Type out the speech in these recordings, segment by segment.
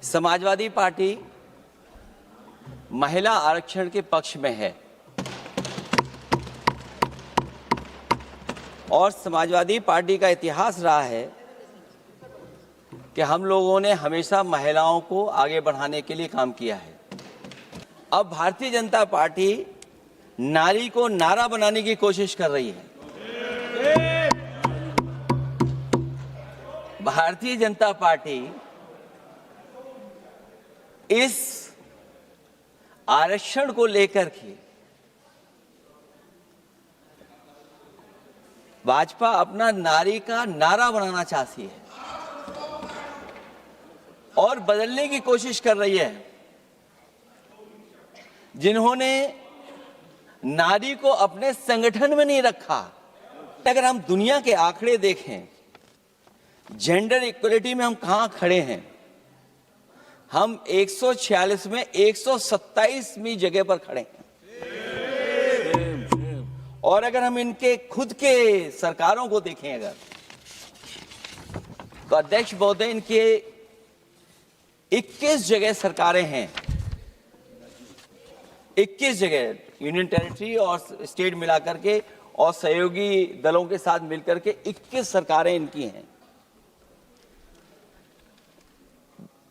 Samajwadi party महिला आरक्षण के पक्ष में है और समाजवादी पार्टी का इतिहास रहा है कि हम लोगों ने हमेशा महिलाओं को आगे बढ़ाने के लिए काम किया है। अब भारतीय जनता पार्टी नारी को नारा बनाने की कोशिश कर रही है। भारतीय जनता पार्टी इस आरक्षण को लेकर के भाजपा अपना नारी का नारा बनाना चाहती है और बदलने की कोशिश कर रही है। जिन्होंने नारी को अपने संगठन में नहीं रखा, अगर हम दुनिया के आंकड़े देखें, जेंडर इक्वलिटी में हम कहां खड़े हैं, हम 146 में 127वीं जगह पर खड़े हैं। और अगर हम इनके खुद के सरकारों को देखें अगर, तो अध्यक्ष महोदय इनके 21 जगह सरकारें हैं। 21 जगह यूनियन टेरिटरी और स्टेट मिलाकर के और सहयोगी दलों के साथ मिलकर के 21 सरकारें इनकी हैं।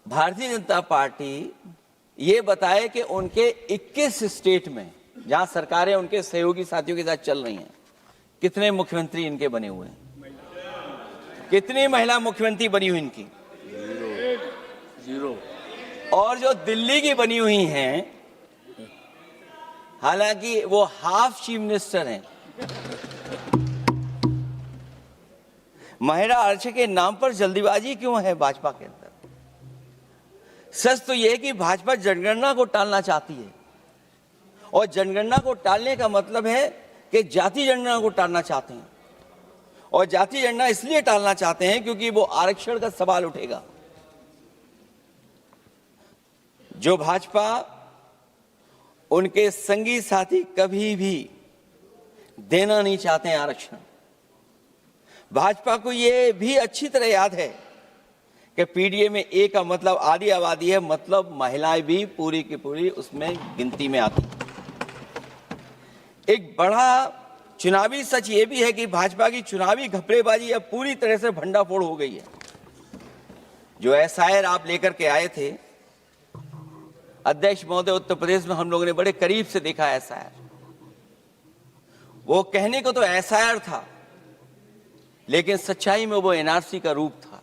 भारतीय जनता पार्टी ये बताए कि उनके 21 स्टेट में जहां सरकारें उनके सहयोगी साथियों के साथ चल रही हैं, कितने मुख्यमंत्री इनके बने हुए हैं, कितनी महिला मुख्यमंत्री बनी हुई इनकी? जीरो। और जो दिल्ली की बनी हुई हैं, हालांकि वो हाफ चीफ मिनिस्टर हैं। महिला आरक्षण के नाम पर जल्दीबाजी क्यों है भाजपा के अंदर? सच तो यह है कि भाजपा जनगणना को टालना चाहती है और जनगणना को टालने का मतलब है कि जाति जनगणना को टालना चाहते हैं। और जाति जनगणना इसलिए टालना चाहते हैं क्योंकि वो आरक्षण का सवाल उठेगा। जो भाजपा उनके संगी साथी कभी भी देना नहीं चाहते हैं आरक्षण। भाजपा को यह भी अच्छी तरह याद है कि पीडीए में ए का मतलब आधी आबादी है, मतलब महिलाएं भी पूरी की पूरी उसमें गिनती में आती। एक बड़ा चुनावी सच ये भी है कि भाजपा की चुनावी घपलेबाजी अब पूरी तरह से भंडाफोड़ हो गई है। जो एसआईआर आप लेकर के आए थे अध्यक्ष महोदय, उत्तर प्रदेश में हम लोगों ने बड़े करीब से देखा एसआईआर। वो कहने को तो एसआईआर था, लेकिन सच्चाई में वो एनआरसी का रूप था।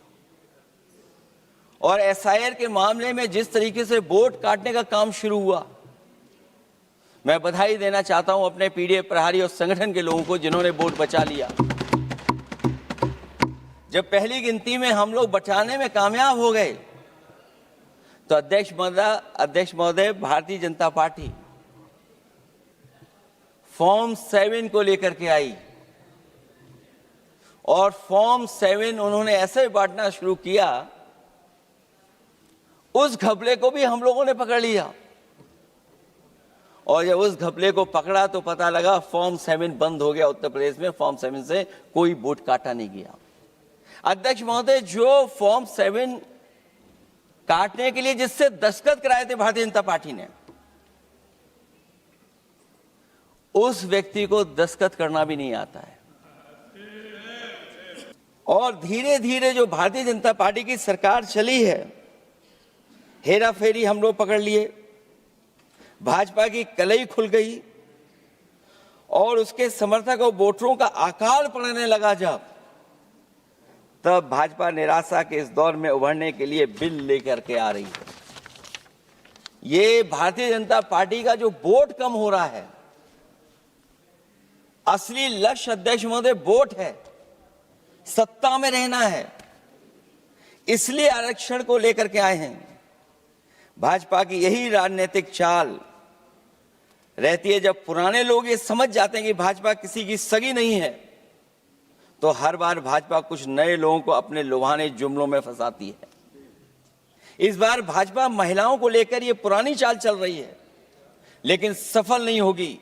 और एसआईआर के मामले में जिस तरीके से वोट काटने का काम शुरू हुआ, मैं बधाई देना चाहता हूं अपने पीडीए प्रहारी और संगठन के लोगों को जिन्होंने वोट बचा लिया। जब पहली गिनती में हम लोग बचाने में कामयाब हो गए तो अध्यक्ष महोदय भारतीय जनता पार्टी फॉर्म 7 को लेकर के आई और फॉर्म 7 उन्होंने ऐसे बांटना शुरू किया, उस घपले को भी हम लोगों ने पकड़ लिया। और जब उस घपले को पकड़ा तो पता लगा फॉर्म 7 बंद हो गया उत्तर प्रदेश में। फॉर्म 7 से कोई वोट काटा नहीं गया। अध्यक्ष महोदय, जो फॉर्म 7 काटने के लिए जिससे दस्तखत कराए थे भारतीय जनता पार्टी ने, उस व्यक्ति को दस्तखत करना भी नहीं आता है। और धीरे धीरे जो भारतीय जनता पार्टी की सरकार चली है, हेरा फेरी हम लोग पकड़ लिए, भाजपा की कलई खुल गई और उसके समर्थक और वोटरों का अकाल पड़ने लगा। तब भाजपा निराशा के इस दौर में उभरने के लिए बिल लेकर के आ रही है। ये भारतीय जनता पार्टी का जो वोट कम हो रहा है, असली लक्ष्य अध्यक्ष महोदय वोट है, सत्ता में रहना है। इसलिए आरक्षण को लेकर के आए हैं। भाजपा की यही राजनीतिक चाल रहती है। जब पुराने लोग ये समझ जाते हैं कि भाजपा किसी की सगी नहीं है, तो हर बार भाजपा कुछ नए लोगों को अपने लुभाने जुमलों में फंसाती है। इस बार भाजपा महिलाओं को लेकर ये पुरानी चाल चल रही है, लेकिन सफल नहीं होगी,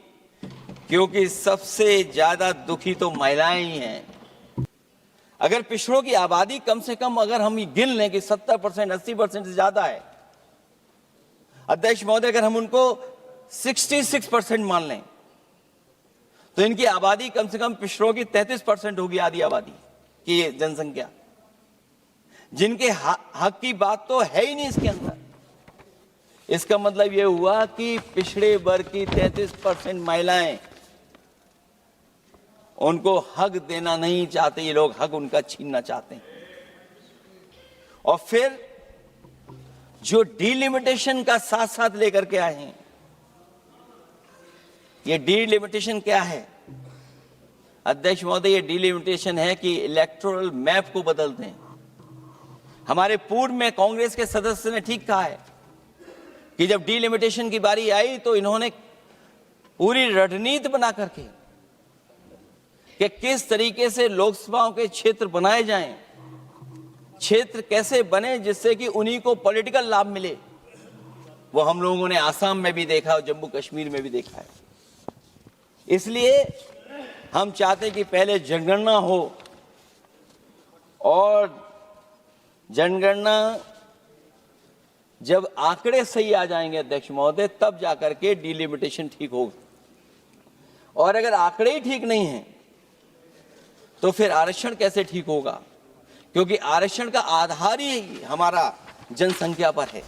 क्योंकि सबसे ज्यादा दुखी तो महिलाएं ही हैं। अगर पिछड़ों की आबादी कम से कम अगर हम गिन लें कि 70%, 80% से ज्यादा है, अध्यक्ष महोदय, अगर हम उनको 66% मान लें तो इनकी आबादी कम से कम पिछड़ों की 33% होगी, आधी आबादी की जनसंख्या, जिनके हक की बात तो है ही नहीं इसके अंदर। इसका मतलब यह हुआ कि पिछड़े वर्ग की 33% महिलाएं, उनको हक देना नहीं चाहते ये लोग, हक उनका छीनना चाहते हैं। और फिर जो डिलिमिटेशन का साथ साथ लेकर के आए हैं, ये डिलिमिटेशन क्या है अध्यक्ष महोदय? ये डिलिमिटेशन है कि इलेक्टोरल मैप को बदलते हैं। हमारे पूर्व में कांग्रेस के सदस्य ने ठीक कहा है कि जब डिलिमिटेशन की बारी आई तो इन्होंने पूरी रणनीति बना करके कि किस तरीके से लोकसभाओं के क्षेत्र बनाए जाएं, क्षेत्र कैसे बने जिससे कि उन्हीं को पॉलिटिकल लाभ मिले, वो हम लोगों ने आसाम में भी देखा और जम्मू कश्मीर में भी देखा है। इसलिए हम चाहते हैं कि पहले जनगणना हो और जनगणना जब आंकड़े सही आ जाएंगे अध्यक्ष महोदय, तब जाकर के डिलिमिटेशन ठीक होगा। और अगर आंकड़े ही ठीक नहीं हैं तो फिर आरक्षण कैसे ठीक होगा? क्योंकि आरक्षण का आधार ही हमारा जनसंख्या पर है।